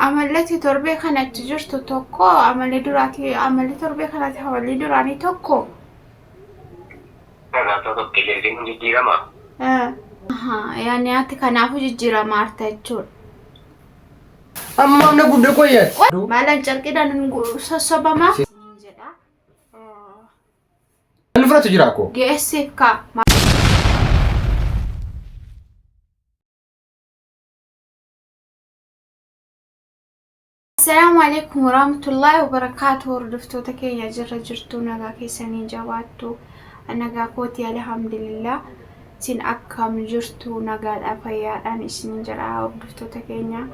Amalati torbee kanatti jirtu tokko amalli duraati amalli torbee kanatti hawalli duraanii tokko. Kanaafuu tokkileetiin jijjiirama. Yaani ati kanaafuu jijjiirama harta jechuudha. Amma na guddaa qoyyaa. Maalaan calqidhaan sossobamaa. Jedha. Inni fudhatu jira akkoo. Geessiif kaa. السلام عليكم ورحمة الله وبركاته. وردفتو تكيا جرتو نجا كيساني جواتو نجا كوتي الحمد لله سين أكم جرتو نجا الأبيا أنا سنين جرا وردفتو تكيا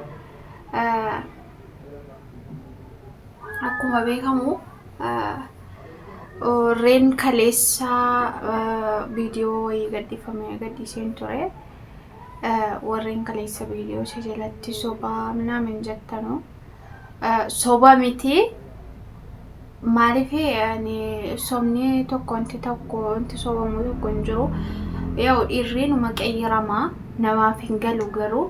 أكو ما بيكمو رين كاليسا فيديو يقدي فما يقدي سنتوري ورين كاليسا فيديو سجلتي صوبا منا من جتانو soba miti maalifi yani somni tokko inti sobamu tokko hin jiru yoo dhiirriinuma qeyyirama namaaf hin galu garuu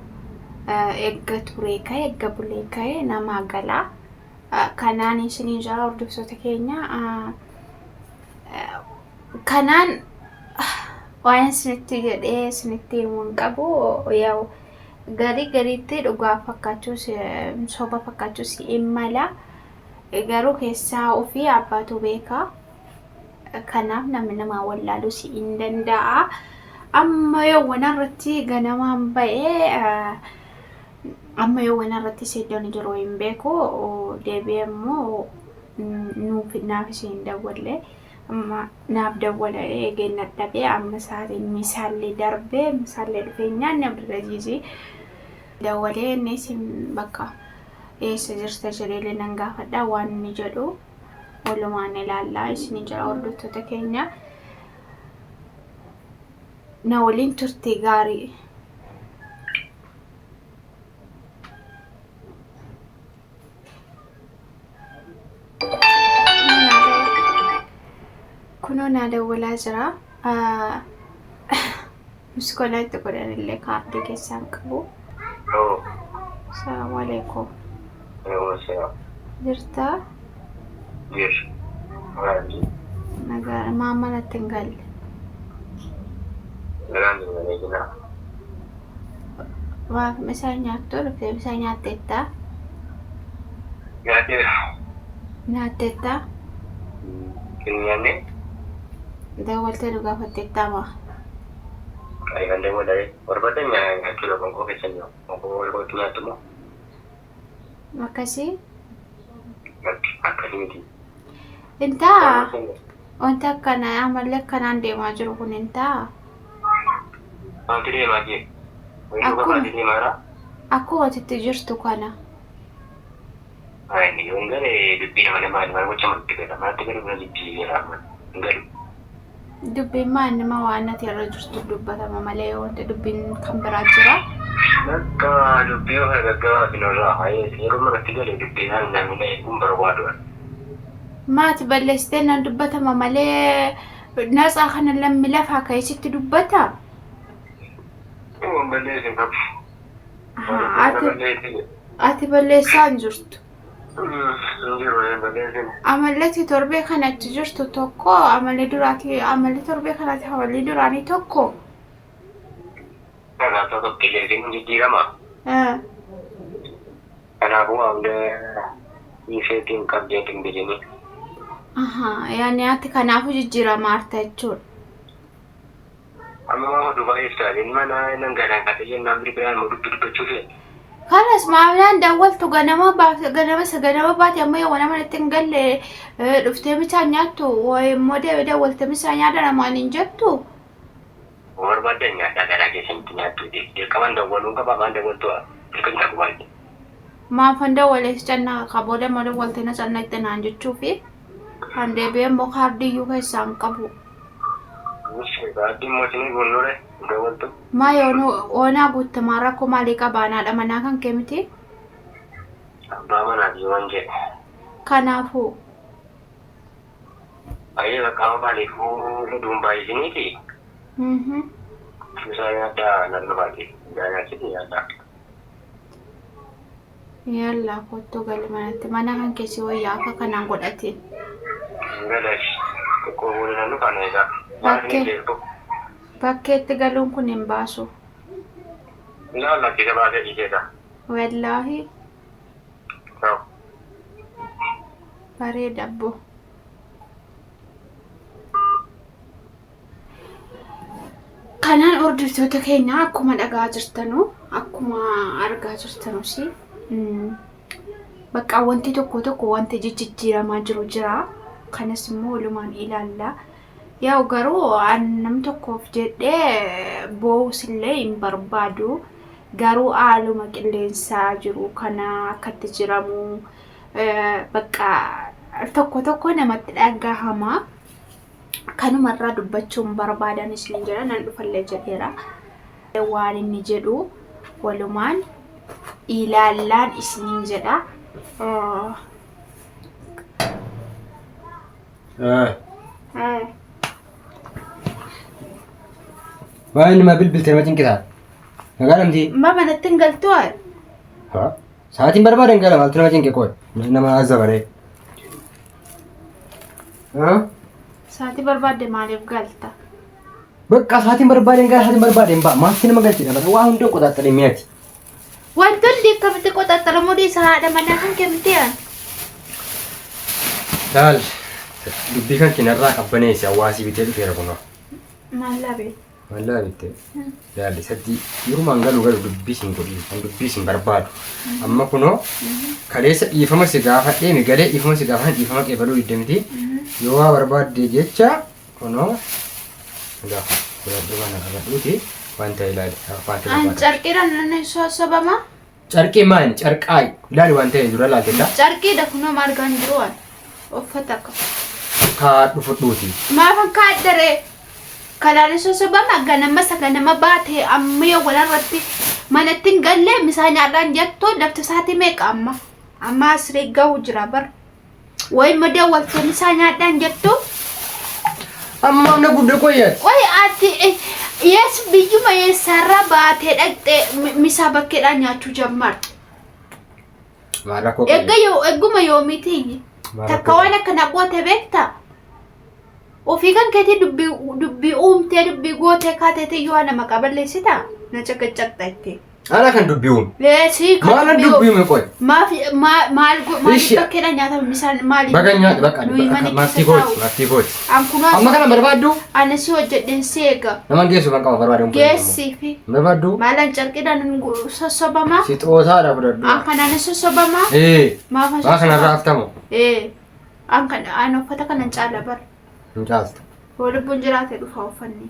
eegga turee ka'e eegga bulee ka'e namaa gala kanaan isinii jira hordoftoota keenya kanaan waan isinitti jedhee isinitti himuun qabu yoo gariitti dhugaa fakkaachus soba fakkaachus imala garuu keessaa ofii abbaatu beeka kanaaf namni nama wallaaluu si hin danda'a amma yoo wanarratti ganamaan ba'ee amma yoo wanarratti seeddoon jiru hin beeku deebi'ee immoo naaf isheen dawwalle amma naaf dawwala eegeen dadhabee amma saatiin misaallee darbee misaallee dhufeenyaan namni rajiisii dawwalee inni isin bakka eessa jirta jedhee nan gaafadha waan inni jedhu walumaan ilaallaa isin jira hordoftoota keenya na waliin turtii gaarii kunoo na dawwalaa jira miskoolaatti godhanillee kaardii keessaan qabu. السلام عليكم. وعليكم السلام. جرتا؟ جيش. عادي. نقال ما عملت تنقل. نقال نقال. ما مساء نياتو لكن مساء نياتتا. نياتتا. نياتتا. كنياني. دولت نقافة تتا ما. Ay ganda mo dari. Orbatan nga kilo kung ko kasi nyo. Kung ko tinyato mo. Makasih. Akasih. Inta. Onta kana amalek kana ande majur kun inta. Antri lagi. Aku di mana? Aku waktu itu kana. Ay ni yung gani dubi naman naman mo chama tiga na tiga na dubi naman. Ngari. Dubbiin maan nama waan ati irra jirtu dubbatama malee wanti dubbiin kan biraa jira. Nakka dubbii yoo gargaaraa sinirraa hayee yeroo manatti galee dubbiin namni kun barbaadu. Maati balleessitee nan dubbatama malee natsaa kana lammi lafaa keessatti dubbata. Balleessin qabu. Ati balleessaan jirtu. Amallati torbee kanatti jirtu tokko amalli duraati amalli torbee kanatti hawalli duraanii tokko. Kanaafuu tokkileetiin jijjiirama. Kanaafuu hawla isheetiin qabjeetiin bijini. Yaani ati kanaafuu jijjiirama harta jechuudha. Amma Dubai istaatiin mana nangaadhaan kate jennaan biraan dubbachuu Kanas maalaan dawwaltu ganama baate amma yoo nama itti hin galle dhuftee misaa nyaattu immoo dawwalte misaa nyaata namaan hin jettu. Barbaadan nyaata garaa keessatti nyaattu dirqaman dawwaluu qaba maan dawwaltu dirqamni qabu baay'ee. Maafan dawwalees cannaa kabooda immoo dawwalte na cannaa itti naan jechuufi kan deebi'ee immoo kaardiyyuu keessaan qabu. Kaardiin mootinii gonnoore dawwaltu. Maa yoo oonaa guuttamaa rakkoo maalii qabaanaadha manaa kan kee miti? Abbaa manaati waan jedhe. Kanaafuu. Ayyee bakka maaliifuu hedduun baay'isiniiti. Misaa nyaata nan dhufaati. Nyaachiti nyaata. Yalla kottu gali manatti mana kan keessi wayyaa akka kanaan godhate. Galash. Tokko waliin nu kana egaa. Bakkeetti galuun kun hin baasu. Laalla kisa baatee dhiiseedha. Wallaahi Ta'u. bareeda abbo. Kanaan hordoftoota keenya akkuma dhagaa jirtanu akkuma argaa jirtanus bakka wanti tokko wanti jijjiiramaa jiru jira. Kanas immoo walumaan ilaalla. Yaa garuu nam tokkoof jedhee boos illee hin barbaadu. Garuu haaluma qilleensaa jiru kana akkatti jiramu bakka tokko namatti dhagahama. Kanumarraa dubbachuun barbaadan isin jira nan dhufallee jedheera. Waan inni jedhu walumaan ilaallaan isin jedha. Waan ma bilbiltee ma cinqisaa? Nagaadamti. Ma manatti hin galtu haa? Sa'aatiin barbaadan gala maaltu nama cinqe qoy nama azzabaree. Sa'aatii barbaadde maaliif galta? Bakka sa'aatiin barbaadan gala sa'aatiin barbaadan ba'a maaltu nama galchidha bara waa hundee qoxaaxalee mi'aati. Wantoonni akkamitti qoxaaxalamuu dhiisa haadha manaa kan kemtee? Laal dubbii kan kinarraa qabbaneessi hawaasii bitee dhufeera kunoo. Maallaa bee? Maallaa bittee yaalli sadii yerumaan galu dubbii siin godhii kan dubbii siin barbaadu. Amma kunoo kaleessa dhiifama si gaafadhee migalee dhiifama si gaafadhee dhiifama qeebaluu diddamti yoo waa barbaadde jecha kunoo gaafa godhadhee waan agarduuti wanta ilaali afaatti barbaada. An carqiidhaan nan sosobama? Carqii maani carqaayi ilaali waan ta'e dura laaltedha. Carqiidha kunoo margaan jiru waan uffata akka. Kaa dhufudhuuti. Maafan kaaddaree kalaan sosobama ganama baatee amma yoo walarratti manatti hin galle misaa nyaadhaan jettu lafti isaati meeqa amma asiree gahu jira bar wayi madda waltoon isaa nyaadhaan jettu amma na gudde qoyyaati. Wayi ati yes biyyuma yeessarraa baatee dhaqxee misaa bakkeedhaan nyaachuu jammar. Maala koo egguma yoomiti takka waan akkana goote beektaa? Ofii kan keetii dubbii uumtee dubbii gootee kaateetii yoo nama qaballeessita na caqacaqxa itti. Ana kan dubbii uume. Leesii kan maala dubbii uume qoy. Maal bakkeedha nyaata misaan maali? Baga nyaata bakka martii gooti. Amma kana barbaaddu? Ana si hojjedheen seega. Naman geessu kan qaba barbaadu. Geessii fi. Barbaaddu? Maalaan carqiidhaan sossobamaa? Si xoosaadha fudhadhu. An kanaan sossobamaa? Maa kanarraa haftamu? An uffata kanan caala bara. Hin caaltu. Yoo lubbuun jiraate dhufa uffanni.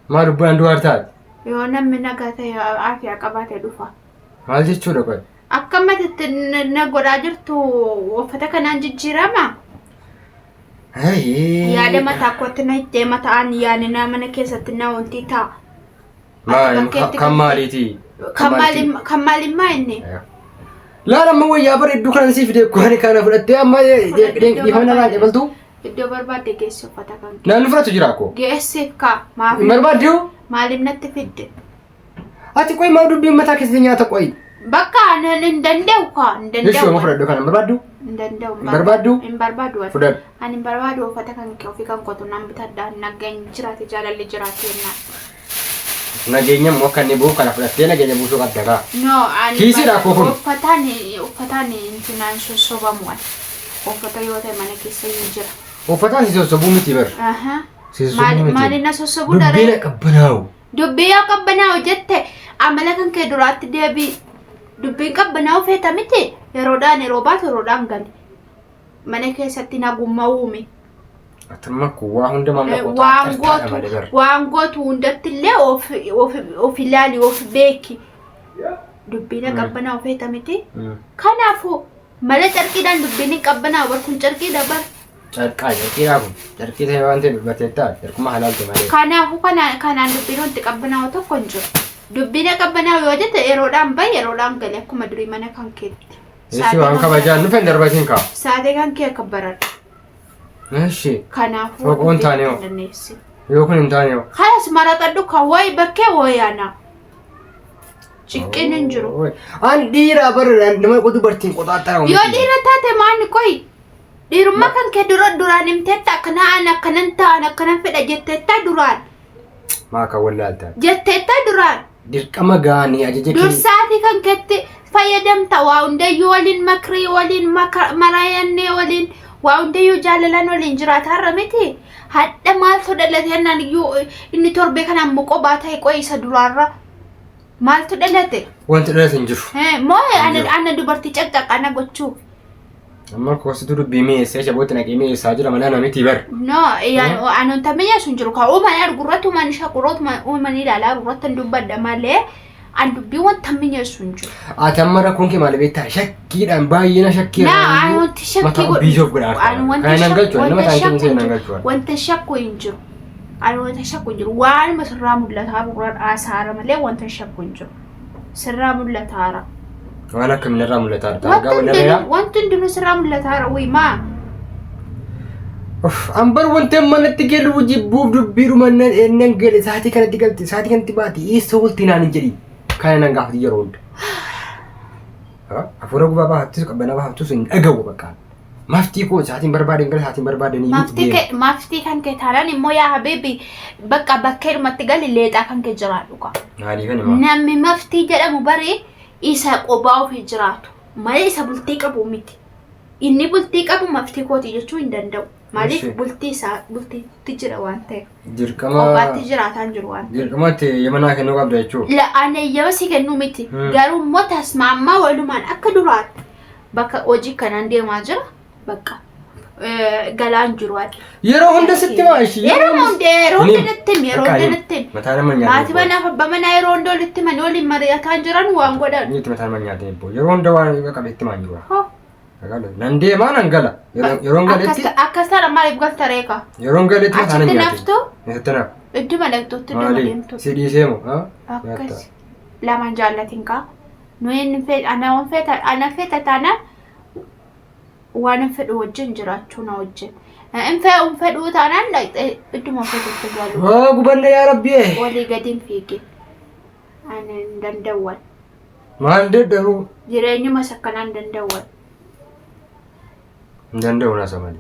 Maa lubbuun du'aar taate? Yoo namni nagaa ta'e aafiyaa qabaate dhufa. Maal jechuudha qoy? Akkamatti na godhaa jirtu uffata kanaan jijjiirama? Yaada mataa kootti na ittee mataan yaadina mana keessatti na wanti ta'a. Kan maaliiti? Kan maalimmaa inni? Laala amma wayyaa bareedduu kanan siif deekkuwani kana fudhattee amma dhiifamna irraa qeebaltu? Iddoo barbaadde geessi uffata kan kee. Naannoo fudhatu jira akkoo? Geessiif kaa. Barbaaddu? Maaliif natti fidde? Ati qoy maal dubbiin mataa keessatti nyaata qoy? Bakka hin danda'u kaa. Hin danda'u. Jechuudha ma fudhadhu kana barbaaddu? Hin danda'u. Barbaaddu? Hin barbaadu. Fudhadhu. Ani hin barbaadu uffata kan kee ofii kan kootu nan bitadha nageenya jiraate jaalalli jiraate jennaan. Nageenya immoo akka inni bu'u kana fudhattee nageenya buusuu qabda kaa. No ani. Kiisiidha akkoo kun. Uffataan intinaan sossobamu waan. Uffata yoo ta'e mana keessa hin jira. Uffataan si sossobuu miti bar. Maali na sossobuu dara? Dubbiin qabbanaa'u. Dubbii yoo qabbanaa'u jette amala kan kee duraatti deebii. Dubbiin qabbanaa'u feeta miti yeroodhaan yeroo baatu yeroodhaan gali. Mana keessatti nagummaa uume. Atamma kuwaa hunda mamla waan gootu hundatti illee of ilaali of beeki. Dubbiin qabbanaa'u feeta miti. Kanaafuu mala carqiidhaan dubbiin qabbanaa'u bar kun carqiidha bar. Carqiidhaa kun carqii ta'e waan ta'eef bateettaa carquma halaalta malee. Kanaafuu kanaan dubbiin wanti qabbanaa'u tokko hin jiru. Dubbiin qabbanaa'u yoo jette yeroodhaan bahi yeroodhaan gali akkuma durii mana kan keetti. Eessi waan kabajaan nufen darbatiin kaa. Saatii kan kee akka baradhu. Eessi. Kanaafuu. Foqoon taanee yoo kun hin taanee. Kanas maraxadhu kan wayi bakkee wayaana. Chiqqeen hin jiru. An dhiira bara nama qotu bartiin qotaattaa. Yoo dhiira taate maani qoy. Dhiirummaa kan kee duraan himteetta akkanan ta'an akkanan fedha jetteetta duraan. Maa kan wallaaltaa. Jetteetta duraan. Dirqama gaanii ajaja kee. Dursaatii kan keetti fayyadamta waa hundayyuu waliin makrii waliin maraayannee waliin waa hundayyuu jaalalaan waliin jiraata har'a miti. Hadda maaltu dhalate jennaan iyyuu inni torbee kanaan muqobaa ta'e qoy isa duraarra maaltu dhalate? Wanti dhalate hin jiru. Moo ana dubartii caqqaqana gochuu. Amma koositu dubbii mi'eessee shabooti naqee mi'eessaa jira malee namitti bar. No, anon tamenya sun jiru ka uumani argurratti uumani shaquroot uumani ilaalaa argurratti hin dubbadda malee an dubbii wanta mi'eessu hin jiru. Ati amma rakkoon kee maal beektaa shakkiidhaan baay'ina shakkii. Naa an wanti shakkii godhu. Biisoof godhaa. Kan nan galchu nama taantiin ishee nan galchu. Wanta shakku hin jiru. An wanta shakku hin jiru waan masirraa mul'ataa gurra asaara malee wanta shakku hin jiru. Sirraa mul'ataara. Waan akkamiin irraa mul'ataa dha? Argaa wal irraa? Wanti hundinuu sirraa mul'ataara wiimaa. Ambar wanti manatti galu jibbuuf dubbiidhuma nan gale sa'aatii kanatti galti sa'aatii kanatti baati eessa walti naan hin jedhi kana nan gaafati yeroo hunda. Afuura gubaa bahattus qabbanaa bahattus hin dhagahu bakka. Maftii koo sa'aatiin barbaadan gara sa'aatiin barbaadan iyyuu. Maftii kan kee taanaan immoo yaa habiibi bakka bakkeedhumatti gali leexaa kan kee jiraadhu qa. Namni maftii jedhamu barii isa qobaa ofii jiraatu malee isa bultii qabu miti. Inni bultii qabu maftii kooti jechuu hin danda'u. Maaliif bultii isaa bultiitti jira waan ta'eef. Dirqama qobaatti jiraataan jiru waan ta'eef. Dirqamatti yemanaa kennuu qabda jechuudha. La'aana eeyyama si kennuu miti. Garuu immoo tasmaamaa walumaan akka duraatti bakka hojii kanaan deemaa jira bakka galaan jiru adda. Yeroo hunda sitti maashi. Yeroo hunda natti. Mataa nama nyaatee. Maatii manaa abbaa manaa yeroo hunda walitti manii waliin mari'ataa jiran waan godhan. Niitti mataa nama nyaatee boo yeroo hunda waan qabeetti maan jiru. Nan deemaa nan gala. Yeroo galetti. Akkas ta'a maaliif galta reeka? Yeroo galetti mataa nama nyaatee. Naftu? Naftu naaf. Idduma dhaqxutti deema deemtu. Si dhiisee moo? Akkas. Lamaan jaallatiin kaa. Nuyi ana feeta taanaan waan fedhu wajjin jiraachuu na wajjin. Fedhuu taanaan idduma feetutti galu. Waa gubanna yaa rabbi. Walii gadiin fiigee. Ani hin danda'uwan. Maal dadhabu? Jireenyuma sakkanaa hin danda'uwan. Hin danda'u na samadi.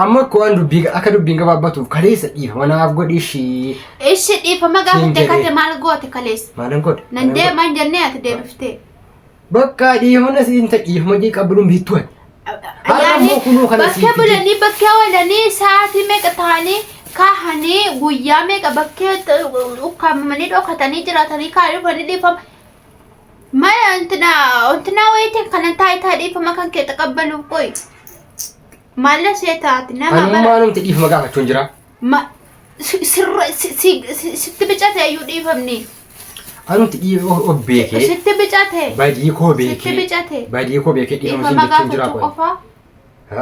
Amma ko an dubbii akka dubbiin gabaabbatuuf kaleessa dhiifama naaf godhi ishii. Ishi dhiifama gaafattee kate maal goote kaleessa? Maalan godhe? Nan deemaan jennee ati deebiftee. Bakka dhiifama siin ta'e dhiifama jee qabluun biittuun. Bakkee bulanii bakkee oolanii sa'aatii meeqa ta'anii kaahanii guyyaa meeqa bakkee ukkaamamanii dhokatanii jiraatanii kaa'anii dhufanii dhiifama. Maya wantinaa wayitee kanan taayitaa dhiifama kan kee taqabbaluuf qoyi. Maalla see taati nama bara. Anummaa namti dhiifama gaafachuun jira. Sitti bicate ayyuu dhiifamni. Anumti dhiifama beekee. Sitti bicate. Badii koo beekee. Sitti bicate. Badii koo beekee dhiifama siin jechuun jira qoyi. Qofaa.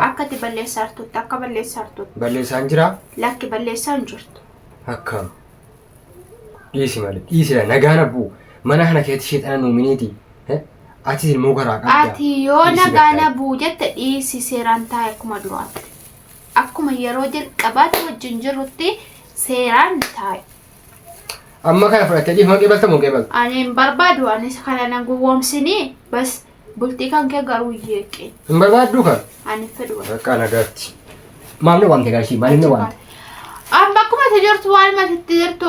Akkati balleessaartutti akka balleessaartutti. Balleessaan jira. Lakki balleessaan jirtu. Akkam. Dhiisi malee dhiisila nagaan abbuu mana kana keetti sheexana nuuminiiti. Ati ilmoo garaa qabda. Ati yoo nagaan abbuu jette dhiisi seeraan taa'e akkuma duraatti. Akkuma yeroo jalqabaatti wajjin jirutti seeraan taa'e. Amma kana fudhattee dhiifama qeebalta moo qeebalta? Ani hin barbaadu anis kana nan gowwoomsinii bas bultii kan kee garuu yeeqee. Hin barbaaddu kan? Ani fedhu. Bakka nagaatti. Maamni waamte gaashii maaliin waamte? Amma akkuma ati jirtu waan matitti jirtu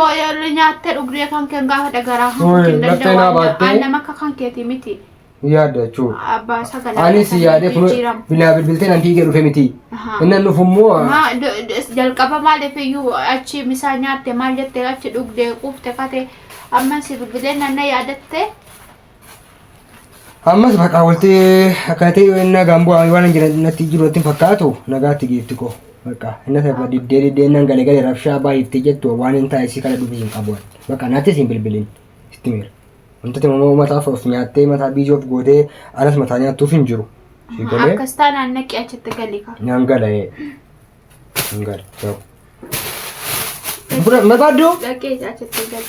nyaattee dhugdee kan kee gaafa dhagaraa hin danda'u. Ani nama akka kan keeti miti. Yaada jechuudha. Abbaa sagalee. Anis yaadee kun bilaa bilbiltee nan fiigee dhufe miti. Inni nuuf immoo. Jalqaba maaliif iyyuu achi misaa nyaatte maal jettee achi dhugdee quufte kate amma si bilbilee nanna yaadatte. Ammas bakka waltee akkatee nagaan bu'aa waan natti jirutti fakkaatu nagaatti geefti koo. Bakka inni sababa diddee nan galee rabshaa baay'iftee jettu waan hin taa'e si kana dhufe hin qabu. Bakka naatti siin bilbiliin itti miira. Wantoota mataaf of nyaattee mataa biizii of gootee alas mataa nyaattuuf hin jiru. Akkas taanaan naqee achitti galii ka. Naan gala Naan gala. Barbaaddu? Naqee achitti gali.